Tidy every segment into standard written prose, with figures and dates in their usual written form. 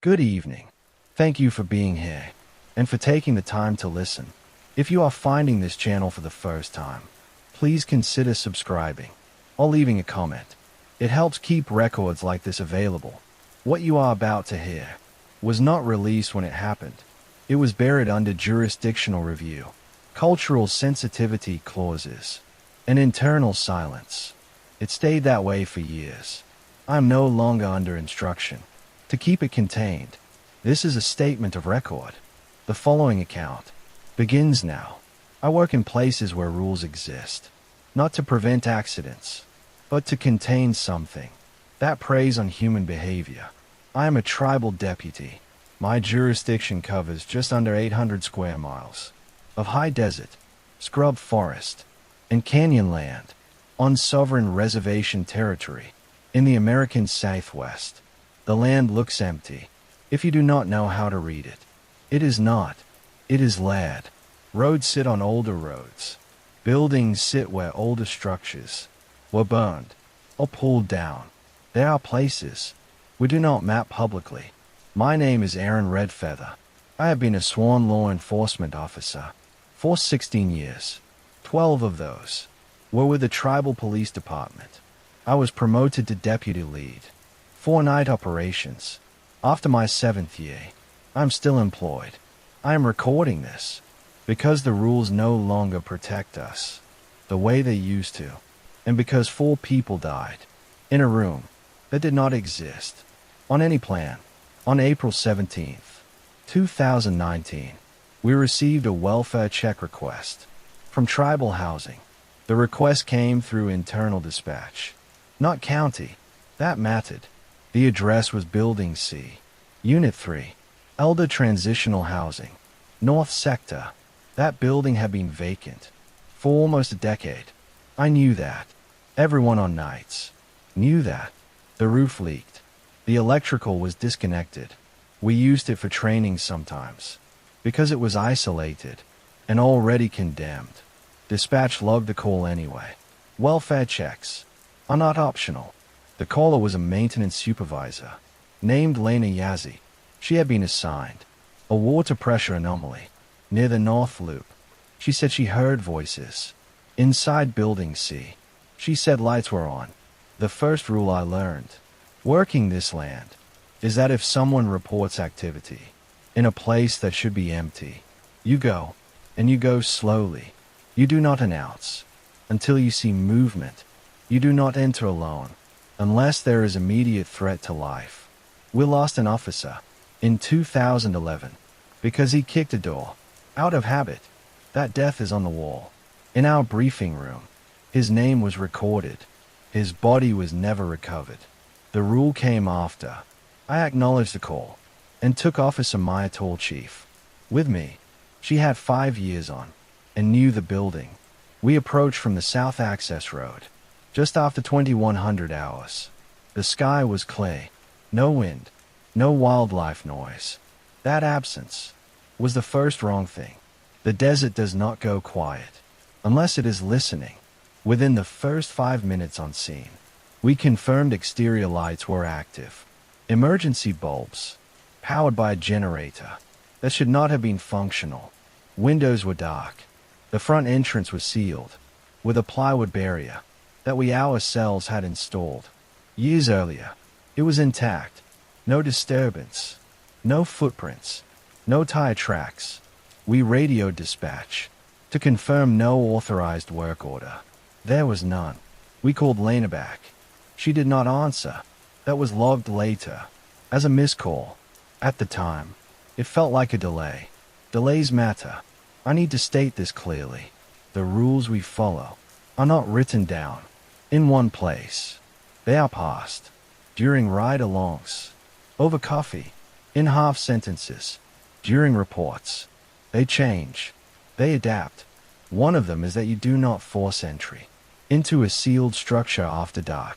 Good evening. Thank you for being here and for taking the time to listen. If you are finding this channel for the first time, please consider subscribing or leaving a comment. It helps keep records like this available. What you are about to hear was not released when it happened. It was buried under jurisdictional review, cultural sensitivity clauses, and internal silence. It stayed that way for years. I am no longer under instruction to keep it contained. This is a statement of record. The following account begins now. I work in places where rules exist, not to prevent accidents, but to contain something that preys on human behavior. I am a tribal deputy. My jurisdiction covers just under 800 square miles of high desert, scrub forest, and canyon land on sovereign reservation territory in the American Southwest. The land looks empty if you do not know how to read it. It is not. It is land. Roads sit on older roads. Buildings sit where older structures were burned or pulled down. There are places we do not map publicly. My name is Aaron Redfeather. I have been a sworn law enforcement officer for 16 years. 12 of those were with the tribal police department. I was promoted to deputy lead for night operations. After my 7th year, I'm still employed. I am recording this because the rules no longer protect us the way they used to, and because 4 people died in a room that did not exist on any plan. On April 17th, 2019, we received a welfare check request from tribal housing. The request came through internal dispatch, not county. That mattered. The address was Building C, Unit 3, Elder Transitional Housing, North Sector. That building had been vacant for almost a decade. I knew that. Everyone on nights knew that. The roof leaked. The electrical was disconnected. We used it for training sometimes, because it was isolated and already condemned. Dispatch logged the call anyway. Welfare checks are not optional. The caller was a maintenance supervisor named Lena Yazzie. She had been assigned a water pressure anomaly near the North Loop. She said she heard voices inside Building C. She said lights were on. The first rule I learned working this land is that if someone reports activity in a place that should be empty, you go, and you go slowly. You do not announce until you see movement. You do not enter alone unless there is immediate threat to life. We lost an officer in 2011 because he kicked a door out of habit. That death is on the wall in our briefing room. His name was recorded. His body was never recovered. The rule came after. I acknowledged the call and took Officer Maya Tall Chief with me. She had 5 years on and knew the building. We approached from the South Access Road just after 2100 hours. The sky was clear. No wind. No wildlife noise. That absence was the first wrong thing. The desert does not go quiet unless it is listening. Within the first 5 minutes on scene, we confirmed exterior lights were active. Emergency bulbs, powered by a generator that should not have been functional. Windows were dark. The front entrance was sealed with a plywood barrier that we ourselves had installed years earlier. It was intact. No disturbance. No footprints. No tire tracks. We radioed dispatch to confirm no authorized work order. There was none. We called Lena back. She did not answer. That was logged later as a missed call. At the time, it felt like a delay. Delays matter. I need to state this clearly. The rules we follow are not written down in one place. They are passed during ride-alongs, over coffee, in half sentences, during reports. They change. They adapt. One of them is that you do not force entry into a sealed structure after dark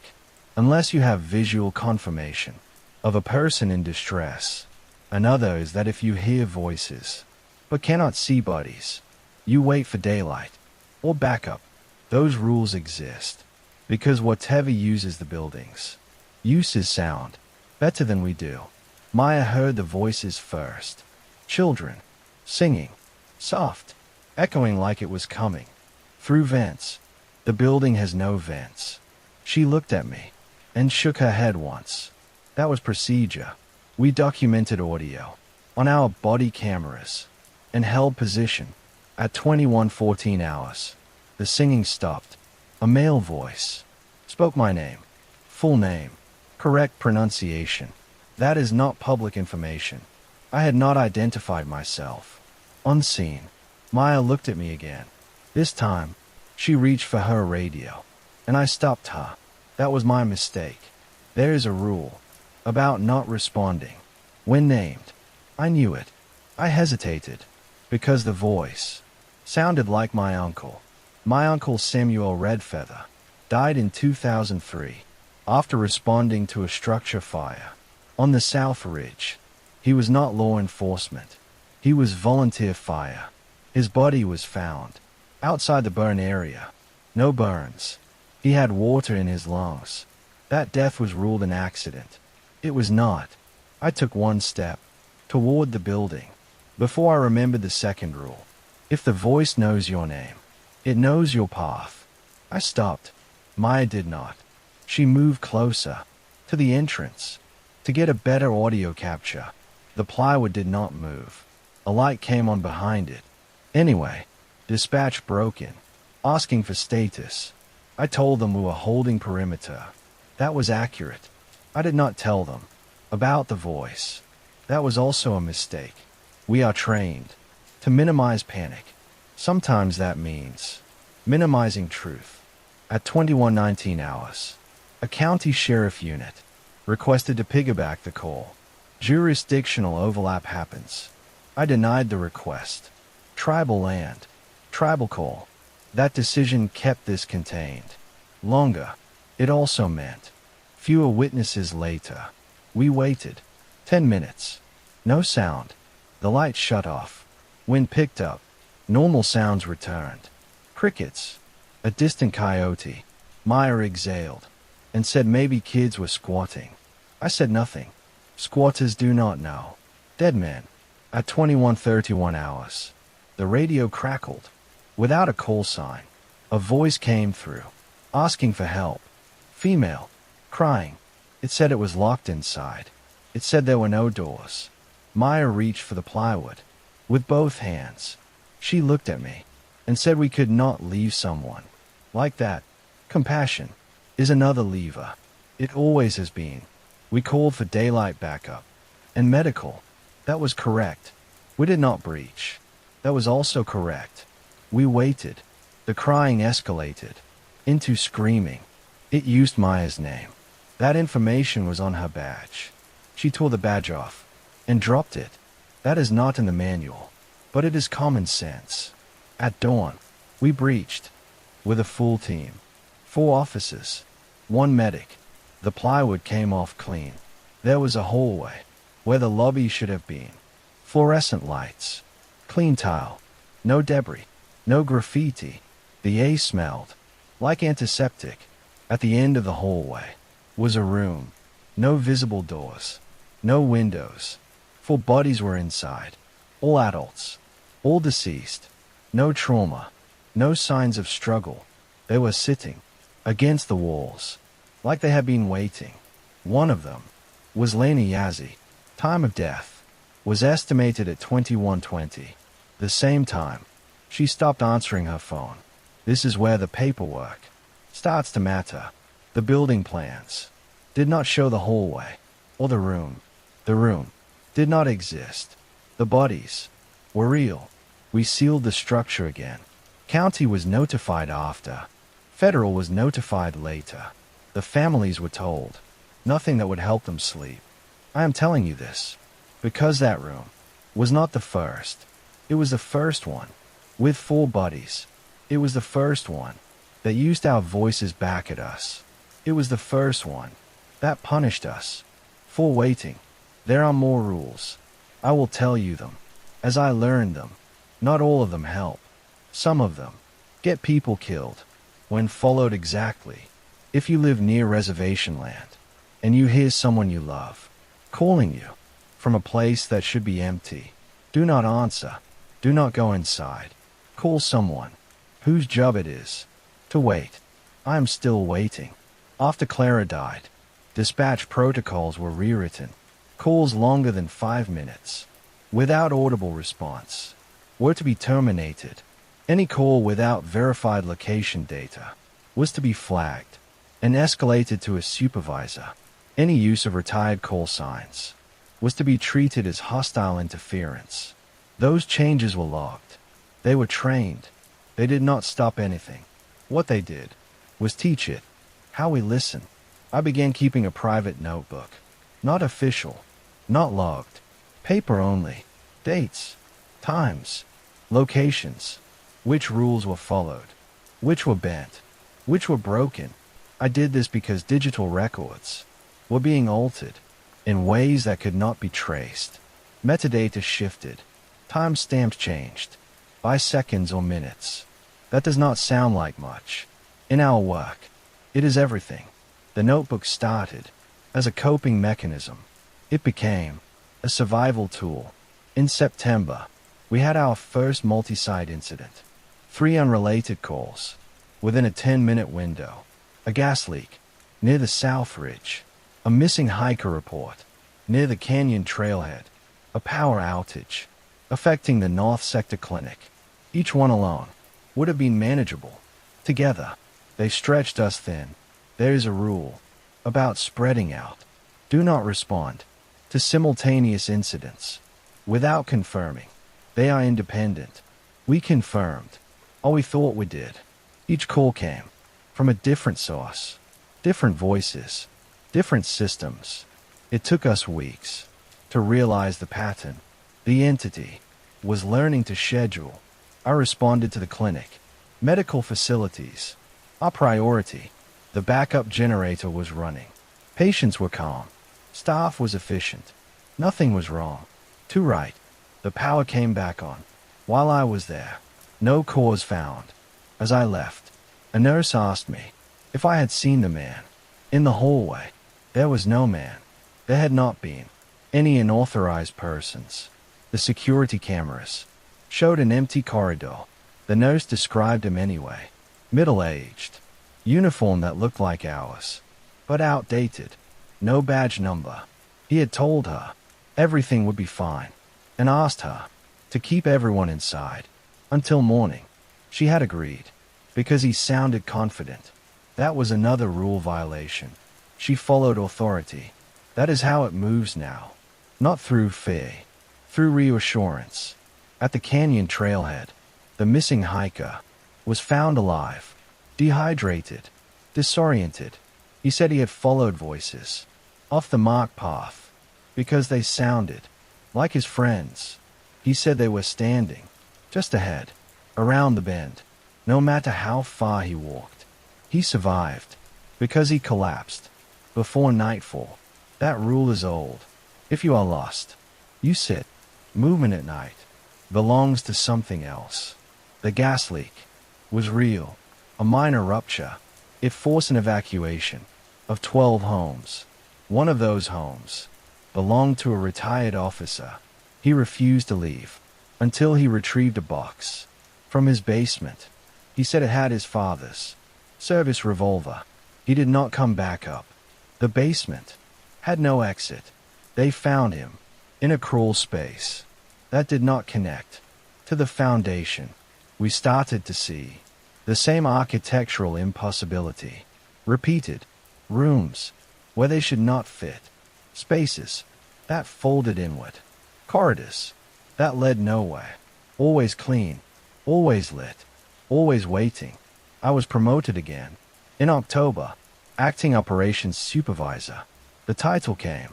unless you have visual confirmation of a person in distress. Another is that if you hear voices but cannot see bodies, you wait for daylight or backup. Those rules exist because whatever uses the buildings uses sound better than we do. Maya heard the voices first. Children. Singing. Soft. Echoing like it was coming. Through vents. The building has no vents. She looked at me. And shook her head once. That was procedure. We documented audio. On our body cameras. And held position. At 21:14 hours. The singing stopped. A male voice. Spoke my name. Full name. Correct pronunciation. That is not public information. I had not identified myself. Unseen. Maya looked at me again. This time, she reached for her radio. And I stopped her. That was my mistake. There is a rule. About not responding. When named. I knew it. I hesitated. Because the voice sounded like my uncle. My uncle Samuel Redfeather died in 2003 after responding to a structure fire on the South Ridge. He was not law enforcement. He was volunteer fire. His body was found outside the burn area. No burns. He had water in his lungs. That death was ruled an accident. It was not. I took one step toward the building before I remembered the second rule. If the voice knows your name, it knows your path. I stopped. Maya did not. She moved closer to the entrance to get a better audio capture. The plywood did not move. A light came on behind it. Anyway, dispatch broke in, asking for status. I told them we were holding perimeter. That was accurate. I did not tell them about the voice. That was also a mistake. We are trained to minimize panic. Sometimes that means minimizing truth. At 21:19 hours, a county sheriff unit requested to piggyback the call. Jurisdictional overlap happens. I denied the request. Tribal land. Tribal call. That decision kept this contained. Longer. It also meant fewer witnesses later. We waited. 10 minutes. No sound. The light shut off. Wind picked up. Normal sounds returned. Crickets. A distant coyote. Maya exhaled and said maybe kids were squatting. I said nothing. Squatters do not know. Dead men. At 21:31 hours, the radio crackled. Without a call sign, a voice came through, asking for help. Female. Crying. It said it was locked inside. It said there were no doors. Maya reached for the plywood with both hands. She looked at me and said we could not leave someone like that. Compassion is another lever. It always has been. We called for daylight backup and medical. That was correct. We did not breach. That was also correct. We waited. The crying escalated into screaming. It used Maya's name. That information was on her badge. She tore the badge off and dropped it. That is not in the manual, but it is common sense. At dawn, we breached with a full team. 4 officers, 1 medic. The plywood came off clean. There was a hallway where the lobby should have been. Fluorescent lights. Clean tile. No debris. No graffiti. The air smelled like antiseptic. At the end of the hallway was a room. No visible doors. No windows. 4 bodies were inside. All adults. All deceased. No trauma. No signs of struggle. They were sitting against the walls like they had been waiting. One of them was Lena Yazzie. Time of death was estimated at 21:20. The same time, she stopped answering her phone. This is where the paperwork starts to matter. The building plans did not show the hallway or the room. The room did not exist. The bodies were real. We sealed the structure again. County was notified after. Federal was notified later. The families were told. Nothing that would help them sleep. I am telling you this because that room was not the first. It was the first one with 4 bodies. It was the first one that used our voices back at us. It was the first one that punished us for waiting. There are more rules. I will tell you them as I learned them. Not all of them help. Some of them get people killed when followed exactly. If you live near reservation land and you hear someone you love calling you, from a place that should be empty. Do not answer. Do not go inside. Call someone. Whose job it is. To wait. I am still waiting. After Clara died, dispatch protocols were rewritten. Calls longer than 5 minutes, without audible response, were to be terminated. Any call without verified location data was to be flagged and escalated to a supervisor. Any use of retired call signs was to be treated as hostile interference. Those changes were logged. They were trained. They did not stop anything. What they did was teach it how we listen. I began keeping a private notebook, not official, not logged, paper only, dates, times, locations, which rules were followed, which were bent, which were broken. I did this because digital records were being altered in ways that could not be traced. Metadata shifted, timestamps changed, by seconds or minutes. That does not sound like much. In our work, it is everything. The notebook started as a coping mechanism. It became a survival tool. In September, we had our first multi-site incident. 3 unrelated calls within a 10-minute window. A gas leak near the South Ridge. A missing hiker report near the Canyon Trailhead. A power outage affecting the North Sector Clinic. Each one alone would have been manageable. Together, they stretched us thin. There is a rule about spreading out. Do not respond to simultaneous incidents without confirming. They are independent. We confirmed, or we thought we did. Each call came from a different source, different voices, different systems. It took us weeks to realize the pattern. The entity was learning to schedule. I responded to the clinic, medical facilities. Our priority. The backup generator was running. Patients were calm. Staff was efficient. Nothing was wrong. To right. The power came back on. While I was there, no cause found. As I left, a nurse asked me if I had seen the man. In the hallway, there was no man. There had not been any unauthorized persons. The security cameras showed an empty corridor. The nurse described him anyway. Middle-aged. Uniform that looked like ours, but outdated. No badge number. He had told her everything would be fine and asked her to keep everyone inside until morning. She had agreed because he sounded confident. That was another rule violation. She followed authority. That is how it moves now. Not through fear, through reassurance. At the Canyon Trailhead, the missing hiker was found alive, dehydrated, disoriented. He said he had followed voices off the marked path because they sounded like his friends. He said they were standing just ahead, around the bend. No matter how far he walked, he survived because he collapsed before nightfall. That rule is old. If you are lost, you sit. Movement at night belongs to something else. The gas leak was real. A minor rupture. It forced an evacuation of 12 homes. One of those homes belonged to a retired officer. He refused to leave until he retrieved a box from his basement. He said it had his father's service revolver. He did not come back up. The basement had no exit. They found him in a crawl space that did not connect to the foundation. We started to see the same architectural impossibility repeated. Rooms where they should not fit. Spaces that folded inward. Corridors that led nowhere. Always clean, always lit, always waiting. I was promoted again. In October, acting operations supervisor. The title came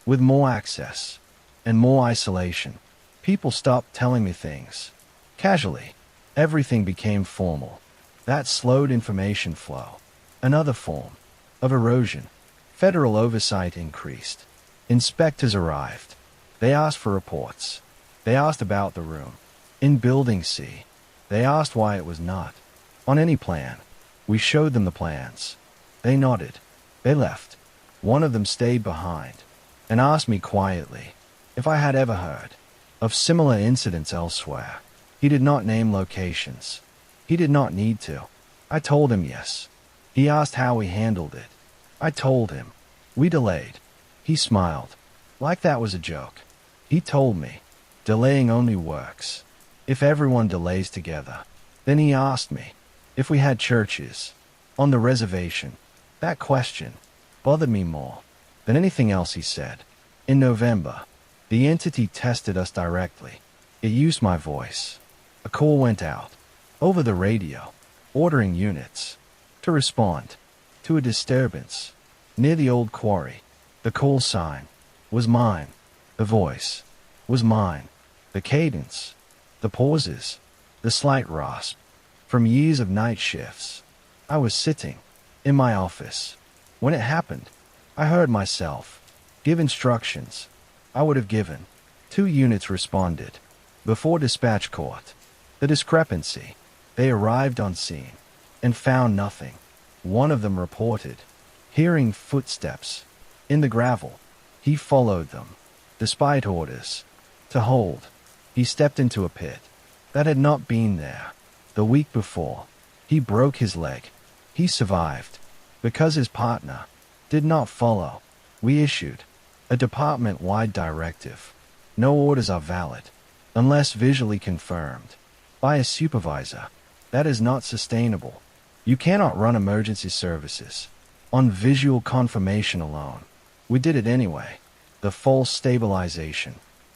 with more access and more isolation. People stopped telling me things casually. Everything became formal. That slowed information flow. Another form of erosion. Federal oversight increased. Inspectors arrived. They asked for reports. They asked about the room. In Building C, they asked why it was not on any plan. We showed them the plans. They nodded. They left. One of them stayed behind and asked me quietly if I had ever heard of similar incidents elsewhere. He did not name locations. He did not need to. I told him yes. He asked how we handled it. I told him. We delayed. He smiled, like that was a joke. He told me, delaying only works if everyone delays together. Then he asked me if we had churches on the reservation. That question bothered me more than anything else he said. In November, the entity tested us directly. It used my voice. A call went out over the radio, ordering units to respond to a disturbance near the old quarry. The call sign was mine. The voice was mine. The cadence, the pauses, the slight rasp. From years of night shifts, I was sitting in my office. When it happened, I heard myself give instructions I would have given. 2 units responded before dispatch caught the discrepancy. They arrived on scene and found nothing. One of them reported hearing footsteps in the gravel. He followed them, despite orders to hold. He stepped into a pit that had not been there the week before. He broke his leg. He survived because his partner did not follow. We issued a department-wide directive. No orders are valid unless visually confirmed by a supervisor. That is not sustainable. You cannot run emergency services on visual confirmation alone. We did it anyway. The false stabilization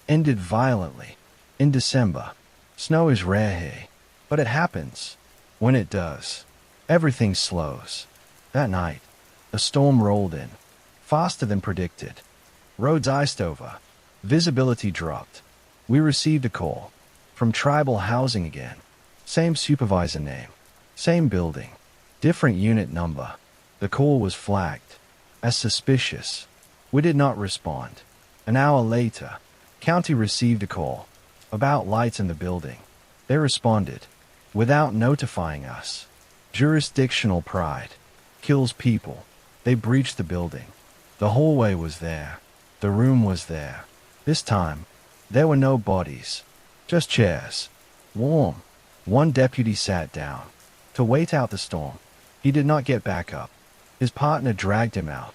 ended violently in December. Snow is rare here, but it happens. When it does, everything slows. That night, a storm rolled in, faster than predicted. Roads iced over. Visibility dropped. We received a call from tribal housing again. Same supervisor name, same building, different unit number. The call was flagged as suspicious. We did not respond. An hour later, county received a call about lights in the building. They responded without notifying us. Jurisdictional pride kills people. They breached the building. The hallway was there. The room was there. This time, there were no bodies, just chairs. Warm. One deputy sat down to wait out the storm. He did not get back up. His partner dragged him out.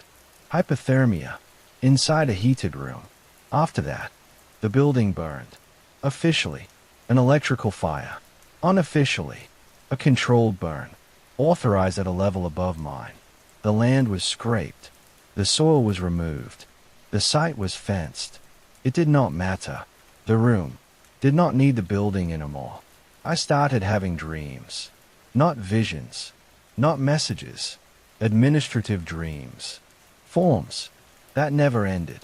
Hypothermia. Inside a heated room. After that, the building burned. Officially, an electrical fire. Unofficially, a controlled burn. Authorized at a level above mine. The land was scraped. The soil was removed. The site was fenced. It did not matter. The room did not need the building anymore. I started having dreams. Not visions. Not messages. Administrative dreams. Forms that never ended.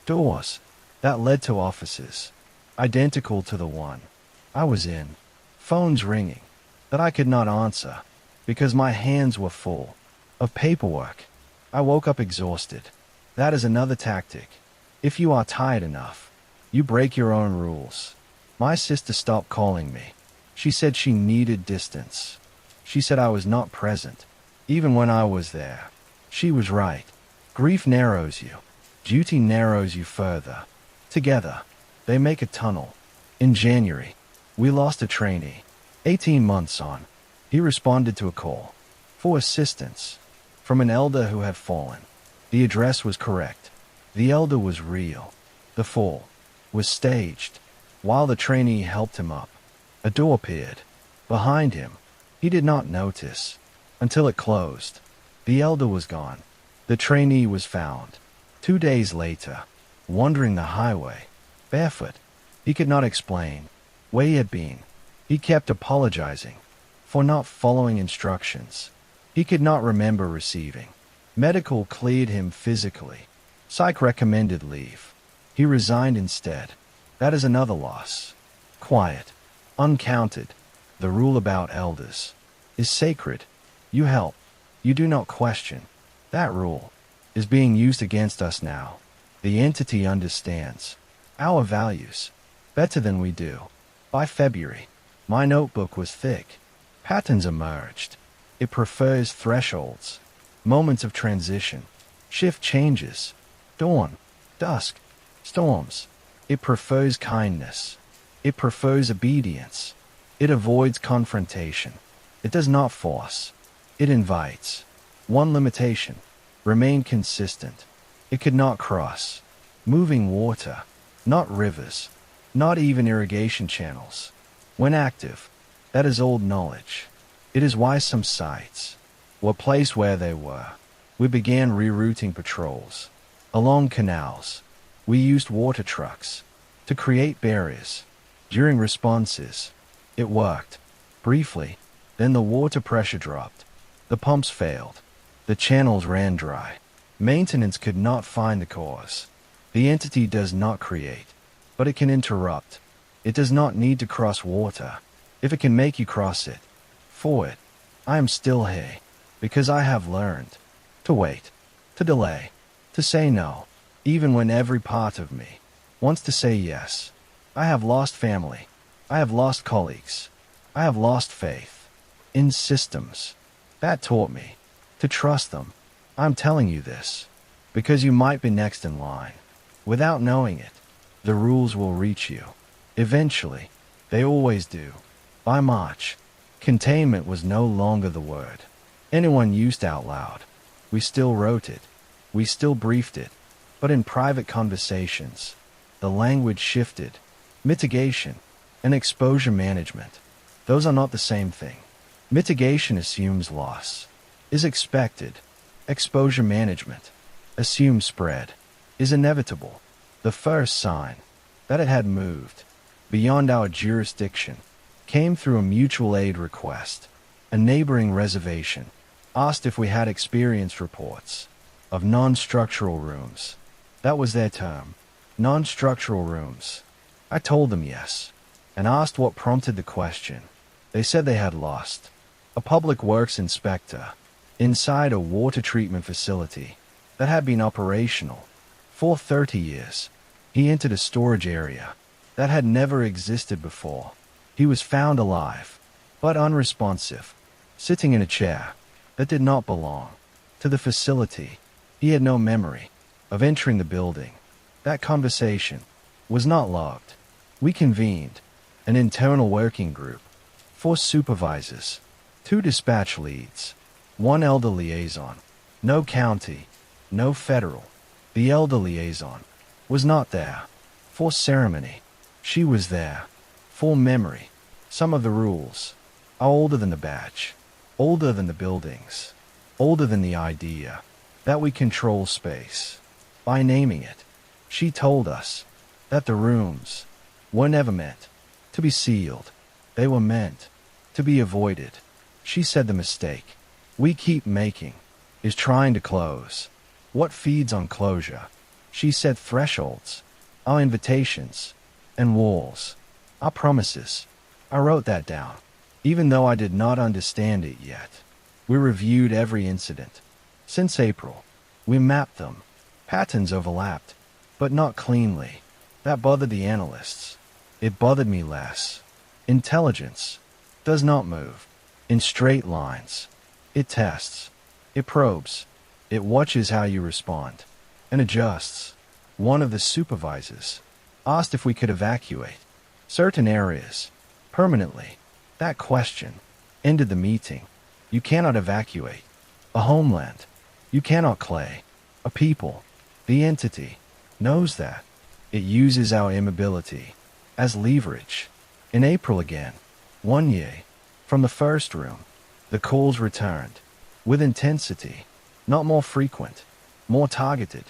Doors that led to offices identical to the one I was in. Phones ringing that I could not answer because my hands were full of paperwork. I woke up exhausted. That is another tactic. If you are tired enough, you break your own rules. My sister stopped calling me. She said she needed distance. She said I was not present, even when I was there. She was right. Grief narrows you. Duty narrows you further. Together, they make a tunnel. In January, we lost a trainee. 18 months on, he responded to a call for assistance from an elder who had fallen. The address was correct. The elder was real. The fall was staged. While the trainee helped him up, a door appeared behind him. He did not notice until it closed. The elder was gone. The trainee was found 2 days later, wandering the highway, barefoot. He could not explain where he had been. He kept apologizing for not following instructions. He could not remember receiving. Medical cleared him physically. Psych recommended leave. He resigned instead. That is another loss. Quiet. Uncounted. The rule about elders is sacred. You help. You do not question. That rule is being used against us now. The entity understands our values better than we do. By February, my notebook was thick. Patterns emerged. It prefers thresholds, moments of transition, shift changes, dawn, dusk, storms. It prefers kindness. It prefers obedience. It avoids confrontation. It does not force. It invites. One limitation: remain consistent. It could not cross moving water, not rivers, not even irrigation channels. When active, that is old knowledge. It is why some sites were placed where they were. We began rerouting patrols along canals. We used water trucks to create barriers. During responses, it worked. Briefly, then the water pressure dropped. The pumps failed. The channels ran dry. Maintenance could not find the cause. The entity does not create, but it can interrupt. It does not need to cross water. If it can make you cross it, for it, I am still here, because I have learned to wait, to delay, to say no, even when every part of me wants to say yes. I have lost family. I have lost colleagues. I have lost faith in systems. That taught me to trust them. I'm telling you this because you might be next in line. Without knowing it, the rules will reach you. Eventually, they always do. By March, containment was no longer the word anyone used out loud. We still wrote it. We still briefed it. But in private conversations, the language shifted. Mitigation and exposure management, those are not the same thing. Mitigation assumes loss is expected. Exposure management assumes spread is inevitable. The first sign that it had moved beyond our jurisdiction came through a mutual aid request. A neighboring reservation asked if we had experience reports of non-structural rooms. That was their term, non-structural rooms. I told them yes, and asked what prompted the question. They said they had lost a public works inspector inside a water treatment facility that had been operational for 30 years. He entered a storage area that had never existed before. He was found alive, but unresponsive, sitting in a chair that did not belong to the facility. He had no memory of entering the building. That conversation was not logged. We convened an internal working group, 4 supervisors, 2 dispatch leads, 1 elder liaison. No county, no federal. The elder liaison was not there for ceremony. She was there for memory. Some of the rules are older than the badge, older than the buildings, older than the idea that we control space by naming it. She told us that the rooms were never meant to be sealed. They were meant to be avoided. She said the mistake we keep making is trying to close what feeds on closure. She said thresholds, our invitations, and walls, our promises. I wrote that down, even though I did not understand it yet. We reviewed every incident. Since April, we mapped them. Patterns overlapped, but not cleanly. That bothered the analysts. It bothered me less. Intelligence does not move in straight lines. It tests. It probes. It watches how you respond and adjusts. One of the supervisors asked if we could evacuate certain areas permanently. That question ended the meeting. You cannot evacuate a homeland. You cannot clay a people. The entity knows that. It uses our immobility as leverage. In April again, 1 year from the first room, the calls returned with intensity, not more frequent, more targeted.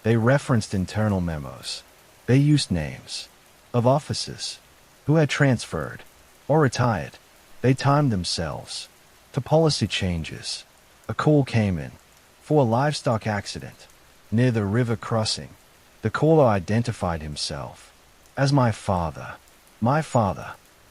They referenced internal memos. They used names of officers who had transferred or retired. They timed themselves to policy changes. A call came in for a livestock accident near the river crossing. The caller identified himself as my father. My father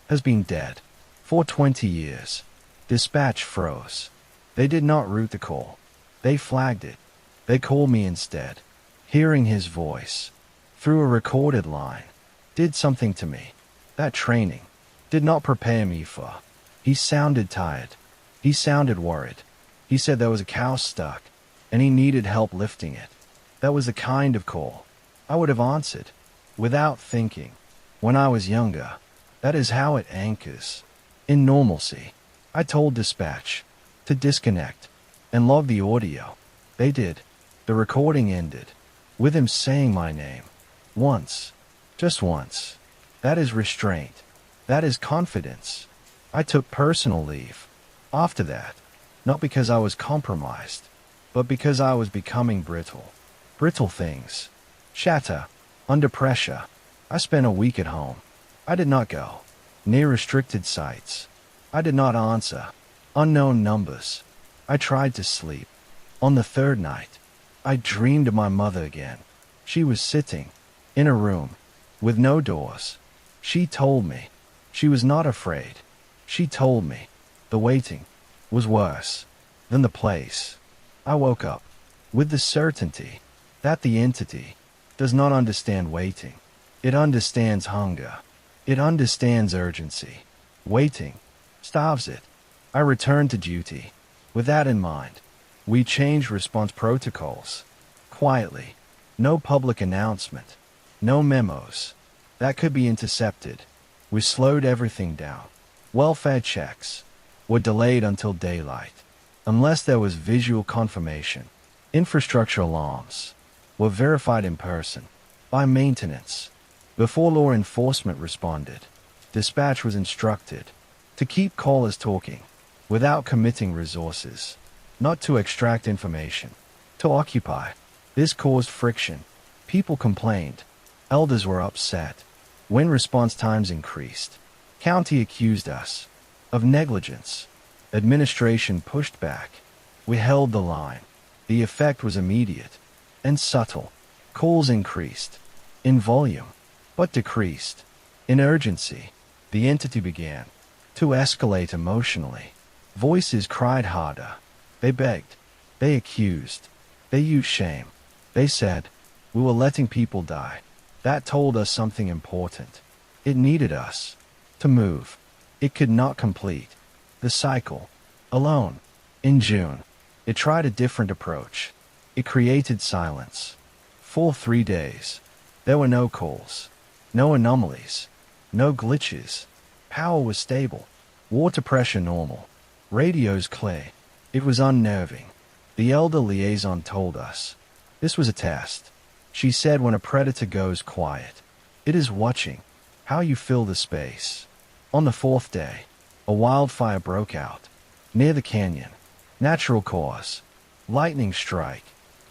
has been dead for 20 years. Dispatch froze. They did not route the call. They flagged it. They called me instead. Hearing his voice through a recorded line did something to me. That training did not prepare me for. He sounded tired. He sounded worried. He said there was a cow stuck, and he needed help lifting it. That was the kind of call I would have answered without thinking. When I was younger, that is how it anchors. In normalcy, I told dispatch to disconnect and log the audio. They did. The recording ended with him saying my name. Once. Just once. That is restraint. That is confidence. I took personal leave. After that, not because I was compromised, but because I was becoming brittle. Brittle things shatter under pressure. I spent a week at home. I did not go near restricted sites. I did not answer unknown numbers. I tried to sleep. On the third night, I dreamed of my mother again. She was sitting in a room with no doors. She told me she was not afraid. She told me the waiting was worse than the place. I woke up with the certainty that the entity does not understand waiting. It understands hunger. It understands urgency. Waiting starves it. I returned to duty. With that in mind, we changed response protocols. Quietly. No public announcement. No memos that could be intercepted. We slowed everything down. Welfare checks were delayed until daylight, unless there was visual confirmation. Infrastructure alarms were verified in person by maintenance. Before law enforcement responded, dispatch was instructed to keep callers talking without committing resources, not to extract information, to occupy. This caused friction. People complained. Elders were upset. When response times increased, county accused us of negligence. Administration pushed back. We held the line. The effect was immediate and subtle. Calls increased in volume, but decreased in urgency. The entity began to escalate emotionally. Voices cried harder. They begged. They accused. They used shame. They said, we were letting people die. That told us something important. It needed us to move. It could not complete the cycle alone. In June, it tried a different approach. It created silence. For 3 days, there were no calls, no anomalies, no glitches. Power was stable. Water pressure normal. Radios clear. It was unnerving. The elder liaison told us this was a test. She said when a predator goes quiet, it is watching how you fill the space. On the 4th day, a wildfire broke out near the canyon. Natural cause. Lightning strike.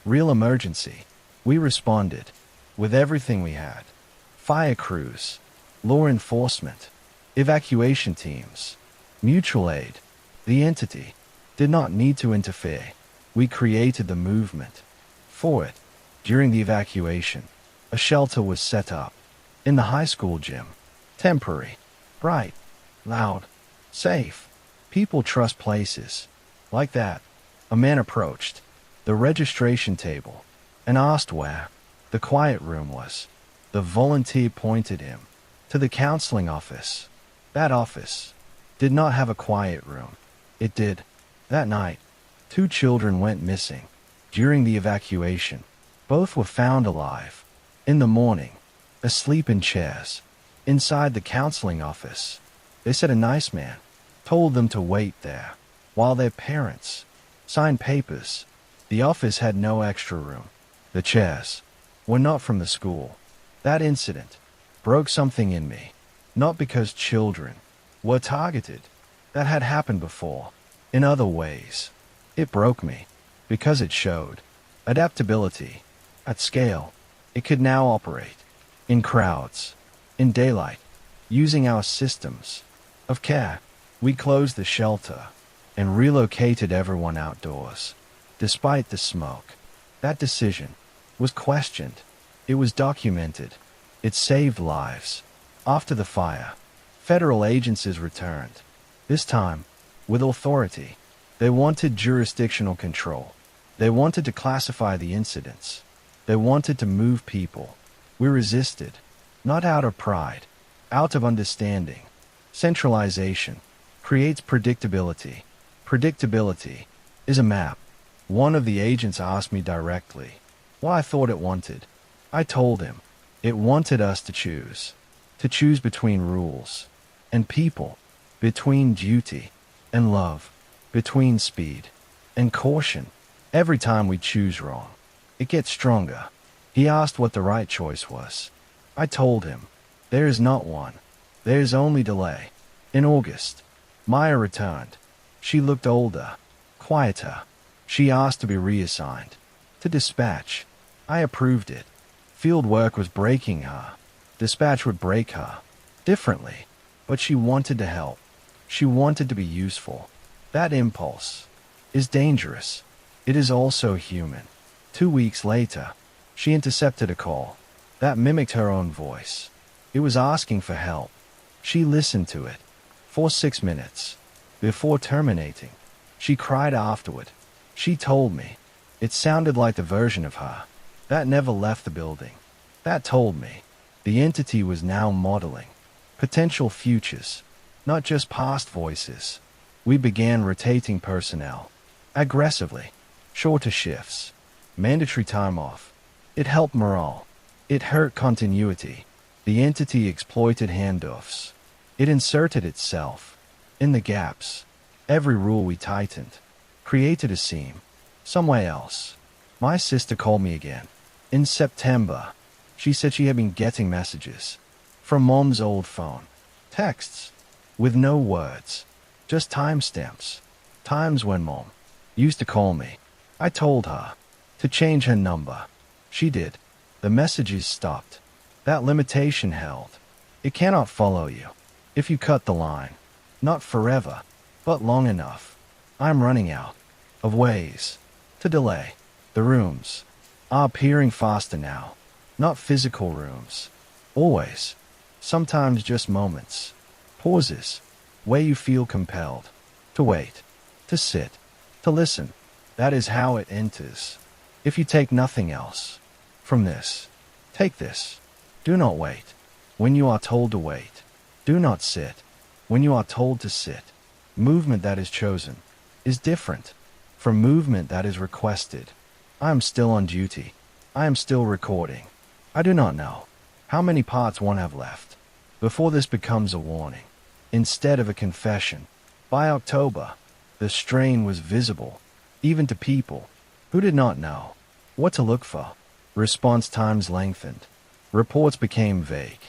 Real emergency. We responded with everything we had. Fire crews. Law enforcement. Evacuation teams. Mutual aid. The entity did not need to interfere. We created the movement for it. During the evacuation, a shelter was set up in the high school gym. Temporary. Bright. Loud. Safe. People trust places like that. A man approached the registration table and asked where the quiet room was. The volunteer pointed him to the counseling office. That office did not have a quiet room. It did. That night, 2 children went missing during the evacuation. Both were found alive. In the morning, asleep in chairs inside the counseling office. They said a nice man told them to wait there while their parents signed papers. The office had no extra room. The chairs were not from the school. That incident broke something in me. Not because children were targeted. That had happened before. In other ways, it broke me because it showed adaptability at scale. It could now operate in crowds, in daylight, using our systems of care. We closed the shelter and relocated everyone outdoors. Despite the smoke, that decision was questioned. It was documented. It saved lives. After the fire, federal agencies returned. This time, with authority. They wanted jurisdictional control. They wanted to classify the incidents. They wanted to move people. We resisted, not out of pride, out of understanding. Centralization creates predictability. Predictability is a map. One of the agents asked me directly what I thought it wanted. I told him, It wanted us to choose between rules and people, between duty and love, between speed and caution. Every time we choose wrong, it gets stronger. He asked what the right choice was. I told him, there is not one. There is only delay. In August, Maya returned. She looked older, quieter. She asked to be reassigned to dispatch. I approved it. Field work was breaking her. Dispatch would break her differently, but she wanted to help. She wanted to be useful. That impulse is dangerous. It is also human. 2 weeks later, she intercepted a call that mimicked her own voice. It was asking for help. She listened to it for 6 minutes before terminating. She cried afterward. She told me it sounded like the version of her that never left the building. That told me the entity was now modeling potential futures, not just past voices. We began rotating personnel aggressively, shorter shifts, mandatory time off. It helped morale. It hurt continuity. The entity exploited handoffs. It inserted itself in the gaps. Every rule we tightened created a seam somewhere else. My sister called me again. In September, she said she had been getting messages from Mom's old phone. Texts with no words, just timestamps. Times when Mom used to call me. I told her to change her number. She did. The messages stopped. That limitation held. It cannot follow you if you cut the line. Not forever, but long enough. I'm running out of ways to delay. The rooms are appearing faster now. Not physical rooms. Always. Sometimes just moments. Pauses. Where you feel compelled to wait, to sit, to listen. That is how it enters. If you take nothing else from this, take this. Do not wait when you are told to wait. Do not sit when you are told to sit. Movement that is chosen is different from movement that is requested. I am still on duty. I am still recording. I do not know how many parts one have left before this becomes a warning instead of a confession. By October, the strain was visible, even to people who did not know what to look for. Response times lengthened. Reports became vague.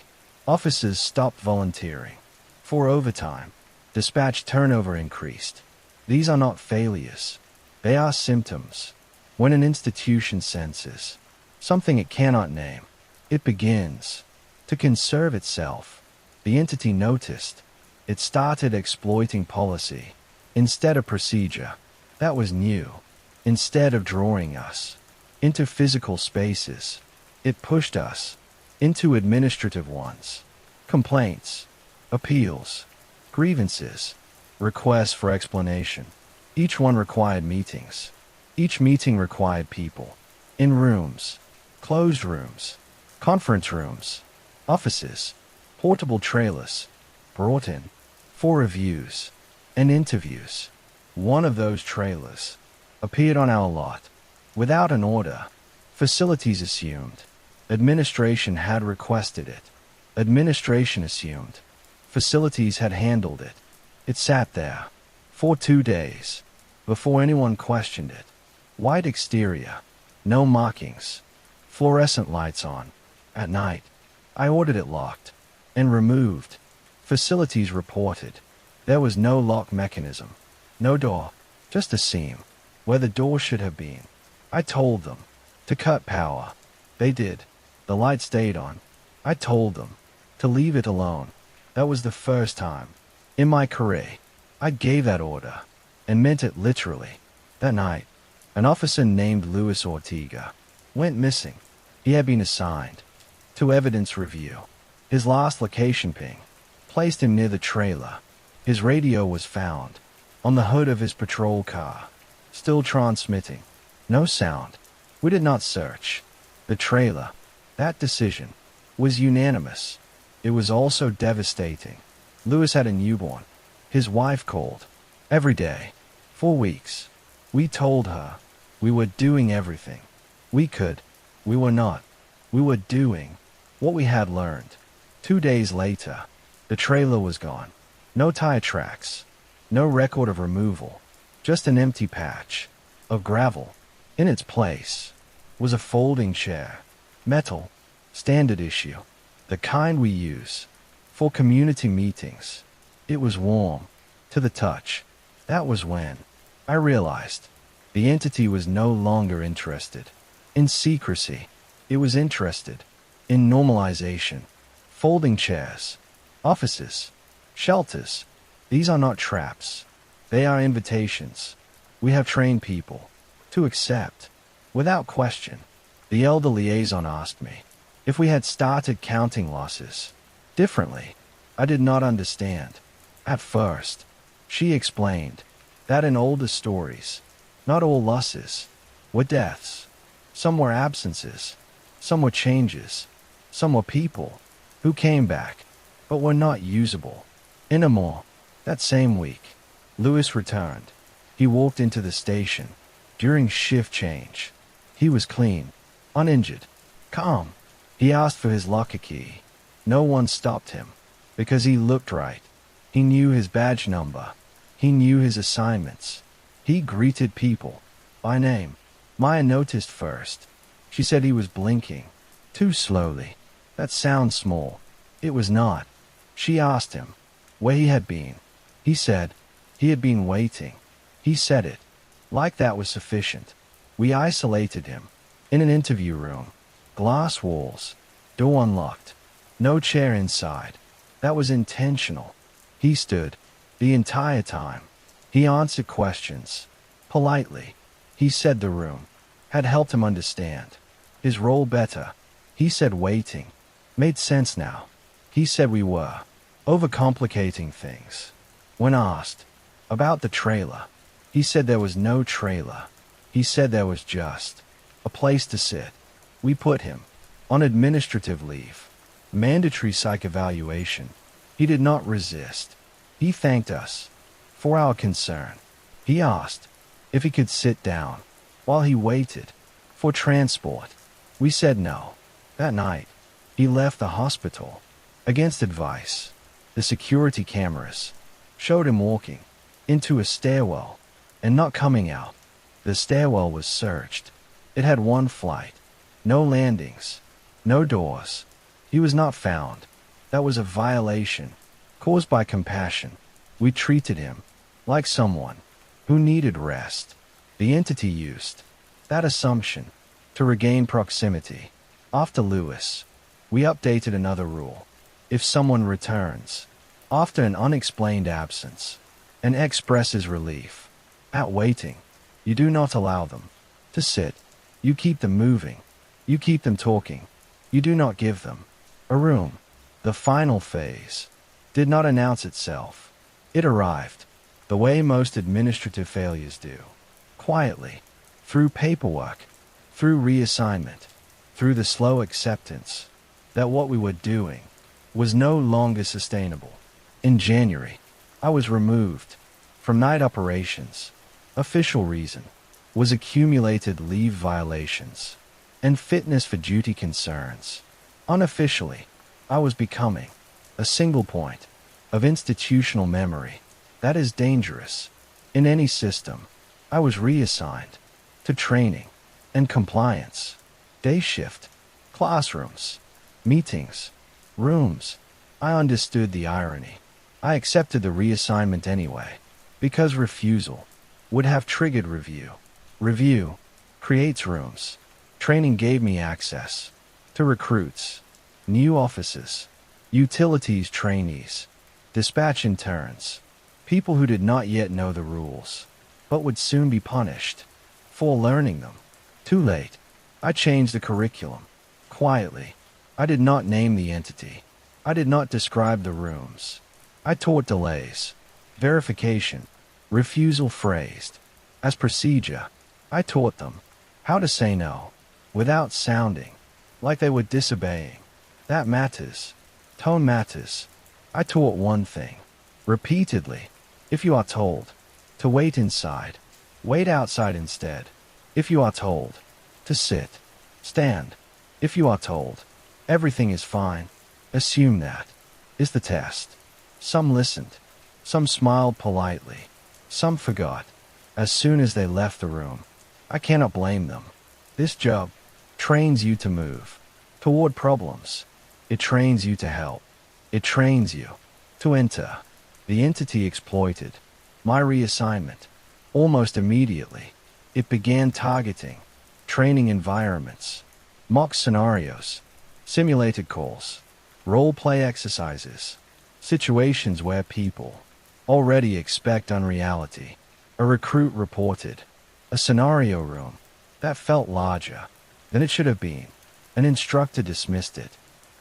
Officers stopped volunteering for overtime. Dispatch turnover increased. These are not failures. They are symptoms. When an institution senses something it cannot name, it begins to conserve itself. The entity noticed. It started exploiting policy instead of procedure. That was new. Instead of drawing us into physical spaces, it pushed us into administrative ones. Complaints, appeals, grievances, requests for explanation. Each one required meetings. Each meeting required people. In rooms, closed rooms, conference rooms, offices, portable trailers, brought in for reviews and interviews. One of those trailers appeared on our lot without an order. Facilities assumed. Administration had requested it. Administration assumed. Facilities had handled it. It sat there for 2 days before anyone questioned it. White exterior, no markings, fluorescent lights on. At night, I ordered it locked and removed. Facilities reported there was no lock mechanism, no door, just a seam where the door should have been. I told them to cut power. They did. The light stayed on. I told them to leave it alone. That was the first time in my career I gave that order and meant it literally. That night, an officer named Luis Ortega went missing. He had been assigned to evidence review. His last location ping placed him near the trailer. His radio was found on the hood of his patrol car, still transmitting. No sound. We did not search the trailer. That decision was unanimous. It was also devastating. Luis had a newborn. His wife called every day. 4 weeks. We told her we were doing everything we could. We were not. We were doing what we had learned. 2 days later, the trailer was gone. No tire tracks, no record of removal, just an empty patch of gravel. In its place was a folding chair, metal, standard issue, the kind we use for community meetings. It was warm to the touch. That was when I realized the entity was no longer interested in secrecy. It was interested in normalization. Folding chairs, offices, shelters. These are not traps. They are invitations. We have trained people to accept without question. The elder liaison asked me if we had started counting losses differently. I did not understand. At first, she explained that in older stories, not all losses were deaths. Some were absences, some were changes, some were people who came back but were not usable anymore. That same week, Lewis returned. He walked into the station during shift change. He was clean, uninjured, calm. He asked for his locker key. No one stopped him because he looked right. He knew his badge number. He knew his assignments. He greeted people by name. Maya noticed first. She said he was blinking too slowly. That sounds small. It was not. She asked him where he had been. He said he had been waiting. He said it like that was sufficient. We isolated him in an interview room. Glass walls, door unlocked, no chair inside. That was intentional. He stood the entire time. He answered questions politely. He said the room had helped him understand his role better. He said waiting made sense now. He said we were overcomplicating things. When asked about the trailer, he said there was no trailer. He said there was just a place to sit. We put him on administrative leave, mandatory psych evaluation. He did not resist. He thanked us for our concern. He asked if he could sit down while he waited for transport. We said no. That night, he left the hospital against advice. The security cameras showed him walking into a stairwell and not coming out. The stairwell was searched. It had one flight, no landings, no doors. He was not found. That was a violation caused by compassion. We treated him like someone who needed rest. The entity used that assumption to regain proximity. After Lewis, we updated another rule. If someone returns after an unexplained absence and expresses relief at waiting, you do not allow them to sit. You keep them moving. You keep them talking. You do not give them a room. The final phase did not announce itself. It arrived the way most administrative failures do. Quietly, through paperwork, through reassignment, through the slow acceptance that what we were doing was no longer sustainable. In January, I was removed from night operations. Official reason was accumulated leave violations and fitness for duty concerns. Unofficially, I was becoming a single point of institutional memory. That is dangerous. In any system, I was reassigned to training and compliance, day shift, classrooms, meetings, rooms. I understood the irony. I accepted the reassignment anyway, because refusal would have triggered review. Review creates rooms. Training gave me access to recruits, new officers, utilities trainees, dispatch interns, people who did not yet know the rules, but would soon be punished for learning them. Too late. I changed the curriculum. Quietly. I did not name the entity. I did not describe the rooms. I taught delays, verification, refusal phrased as procedure. I taught them how to say no without sounding like they were disobeying. That matters. Tone matters. I taught one thing repeatedly. If you are told to wait inside, wait outside instead. If you are told to sit, stand. If you are told Everything is fine. Assume that. Is the test. Some listened. Some smiled politely. Some forgot. As soon as they left the room. I cannot blame them. This job trains you to move toward problems. It trains you to help. It trains you to enter. The entity exploited my reassignment. Almost immediately, it began targeting training environments, mock scenarios, simulated calls, role-play exercises, situations where people already expect unreality. A recruit reported a scenario room that felt larger than it should have been. An instructor dismissed it.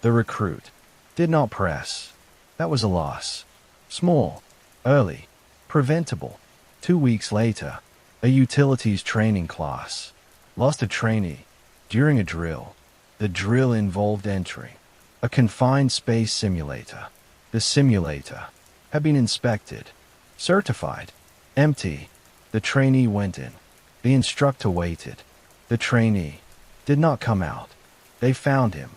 The recruit did not press. That was a loss. Small, early, preventable. 2 weeks later, a utilities training class lost a trainee during a drill. The drill involved entering a confined space simulator. The simulator had been inspected, certified, empty. The trainee went in. The instructor waited. The trainee did not come out. They found him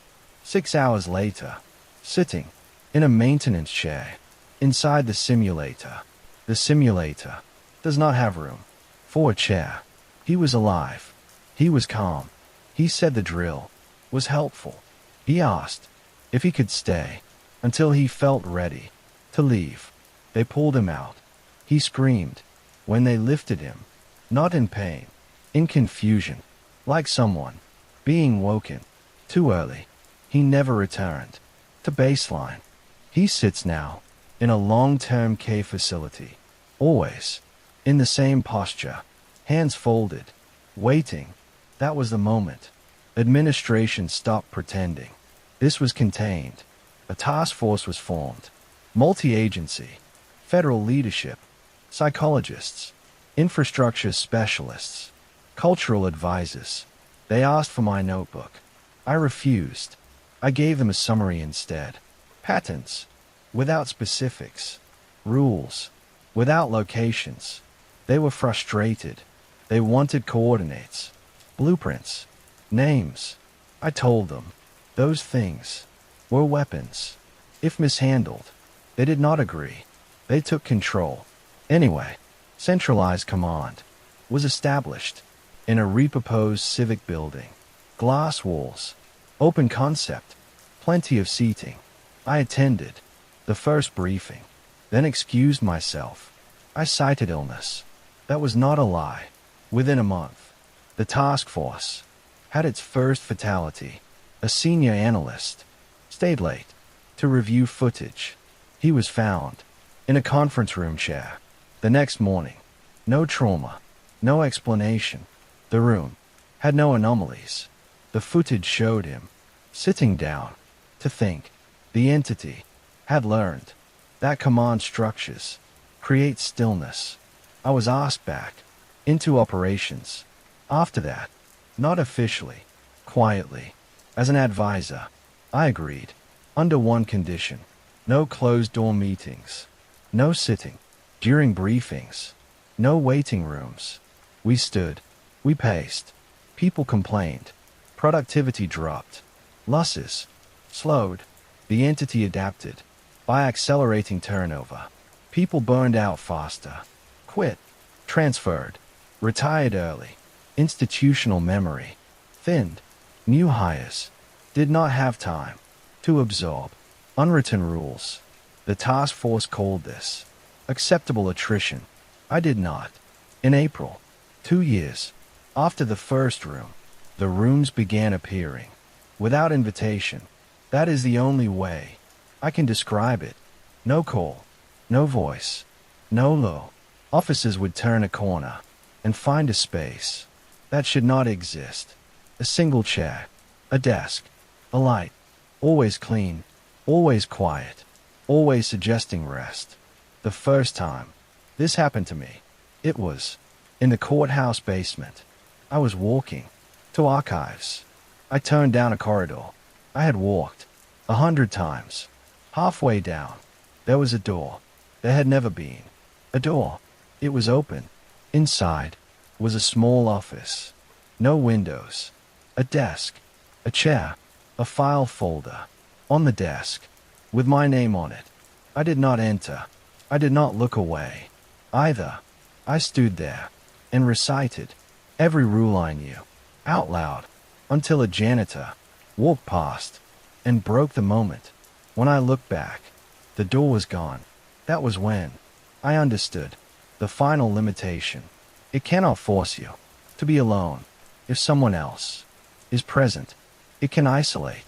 6 hours later, sitting in a maintenance chair inside the simulator. The simulator does not have room for a chair. He was alive. He was calm. He said the drill was helpful. He asked if he could stay until he felt ready to leave. They pulled him out. He screamed when they lifted him, not in pain, in confusion, like someone being woken too early. He never returned to baseline. He sits now in a long-term care facility, always in the same posture, hands folded, waiting. That was the moment administration stopped pretending. This was contained. A task force was formed. Multi-agency, federal leadership, psychologists, infrastructure specialists, cultural advisors. They asked for my notebook. I refused. I gave them a summary instead. Patterns, without specifics. Rules, without locations. They were frustrated. They wanted coordinates, blueprints, names. I told them those things were weapons. If mishandled, they did not agree. They took control. Anyway, centralized command was established in a repurposed civic building. Glass walls, open concept, plenty of seating. I attended the first briefing, then excused myself. I cited illness. That was not a lie. Within a month, the task force had its first fatality. A senior analyst stayed late to review footage. He was found in a conference room chair. The next morning, no trauma, no explanation. The room had no anomalies. The footage showed him sitting down to think. The entity had learned that command structures create stillness. I was asked back into operations. After that, not officially, quietly, as an advisor, I agreed. Under one condition: no closed-door meetings, no sitting during briefings, no waiting rooms. We stood, we paced. People complained. Productivity dropped. Losses slowed. The entity adapted by accelerating turnover. People burned out faster, quit, transferred, retired early. Institutional memory thinned. New hires did not have time to absorb unwritten rules. The task force called this acceptable attrition. I did not. In April, 2 years after the first room, the rooms began appearing without invitation. That is the only way I can describe it. No call, no voice, no low. Officers would turn a corner and find a space that should not exist. A single chair, a desk, a light, always clean, always quiet, always suggesting rest. The first time this happened to me, it was in the courthouse basement. I was walking to archives. I turned down a corridor. I had walked 100 times. Halfway down, there was a door. There had never been a door. It was open. Inside was a small office. No windows. A desk. A chair. A file folder. On the desk. With my name on it. I did not enter. I did not look away. Either. I stood there. And recited. Every rule I knew. Out loud. Until a janitor. Walked past. And broke the moment. When I looked back. The door was gone. That was when. I understood. The final limitation. It cannot force you. To be alone. If someone else. Is present. It can isolate.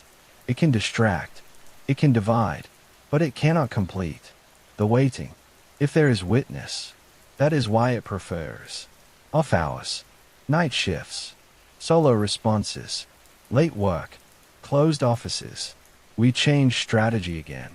It can distract. It can divide. But it cannot complete. The waiting. If there is witness. That is why it prefers. Off hours. Night shifts. Solo responses. Late work. Closed offices. We changed strategy again.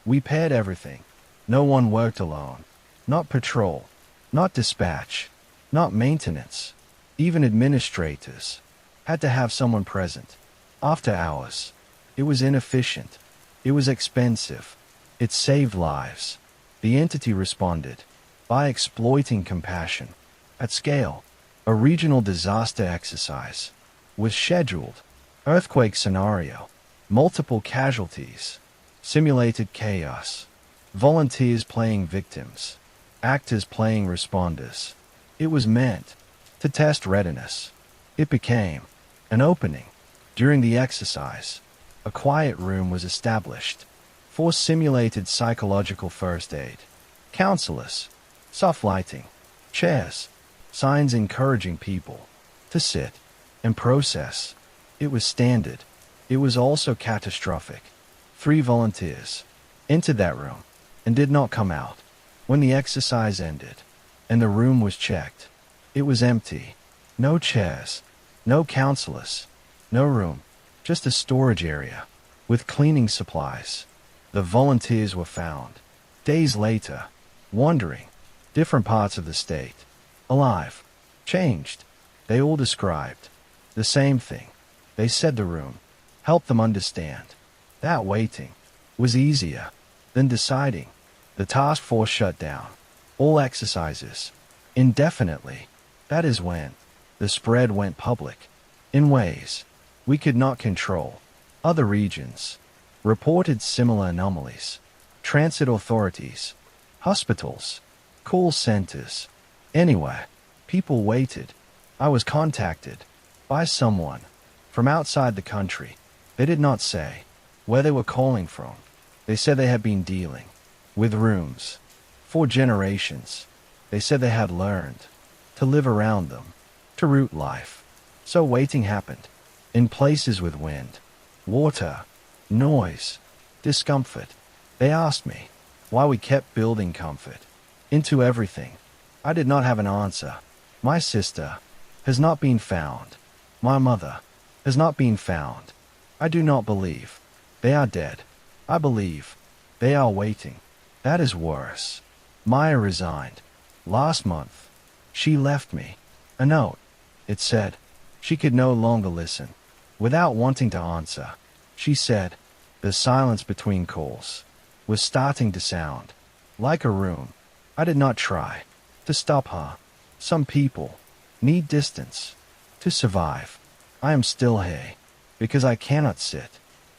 We paired everything. No one worked alone. Not patrol. Not dispatch. Not maintenance. Even administrators. Had to have someone present. After hours. It was inefficient. It was expensive. It saved lives. The entity responded. By exploiting compassion. At scale. A regional disaster exercise. Was scheduled. Earthquake scenario. Multiple casualties. Simulated chaos. Volunteers playing victims. Actors playing responders. It was meant to test readiness. It became an opening. During the exercise, a quiet room was established for simulated psychological first aid. Counselors, soft lighting, chairs, signs encouraging people to sit and process. It was standard. It was also catastrophic. 3 volunteers entered that room and did not come out. When the exercise ended and the room was checked, it was empty. No chairs, no counselors, no room, just a storage area with cleaning supplies. The volunteers were found days later, wandering different parts of the state, alive, changed. They all described the same thing. They said the room helped them understand that waiting was easier than deciding. The task force shut down all exercises indefinitely. That is when the spread went public in ways we could not control. Other regions reported similar anomalies. Transit authorities, hospitals, call centers. Anyway, people waited. I was contacted by someone from outside the country. They did not say where they were calling from. They said they had been dealing with rooms for generations. They said they had learned to live around them, to root life. So waiting happened in places with wind, water, noise, discomfort. They asked me why we kept building comfort into everything. I did not have an answer. My sister has not been found. My mother has not been found. I do not believe they are dead. I believe they are waiting. That is worse. Maya resigned last month. She left me a note. It said she could no longer listen. Without wanting to answer, she said the silence between calls was starting to sound like a room. I did not try to stop her. Some people need distance to survive. I am still here because I cannot sit.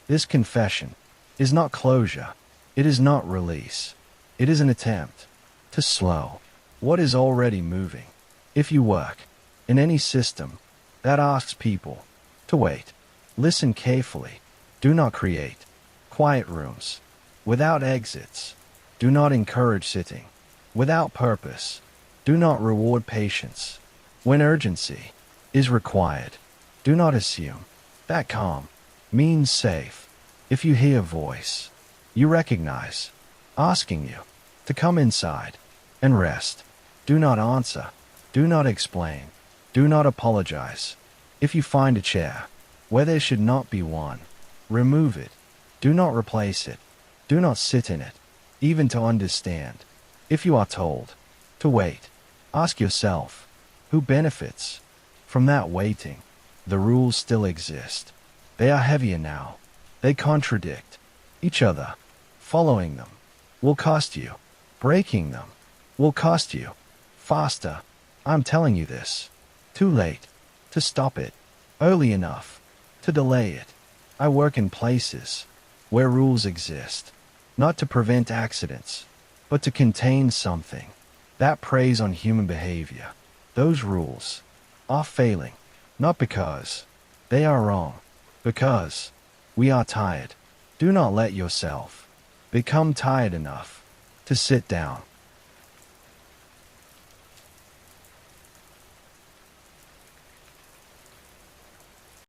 This confession is not closure. It is not release. It is an attempt to slow what is already moving. If you work in any system that asks people to wait, listen carefully. Do not create quiet rooms without exits. Do not encourage sitting without purpose. Do not reward patience when urgency is required. Do not assume that calm means safe. If you hear a voice you recognize asking you to come inside and rest, do not answer. Do not explain. Do not apologize. If you find a chair where there should not be one, remove it. Do not replace it. Do not sit in it, even to understand. If you are told to wait, ask yourself, who benefits from that waiting? The rules still exist. They are heavier now. They contradict each other. Following them will cost you. Breaking them will cost you. Faster. I'm telling you this. Too late to stop it. Early enough to delay it. I work in places where rules exist, not to prevent accidents, but to contain something that preys on human behavior. Those rules are failing, not because they are wrong, because we are tired. Do not let yourself become tired enough to sit down.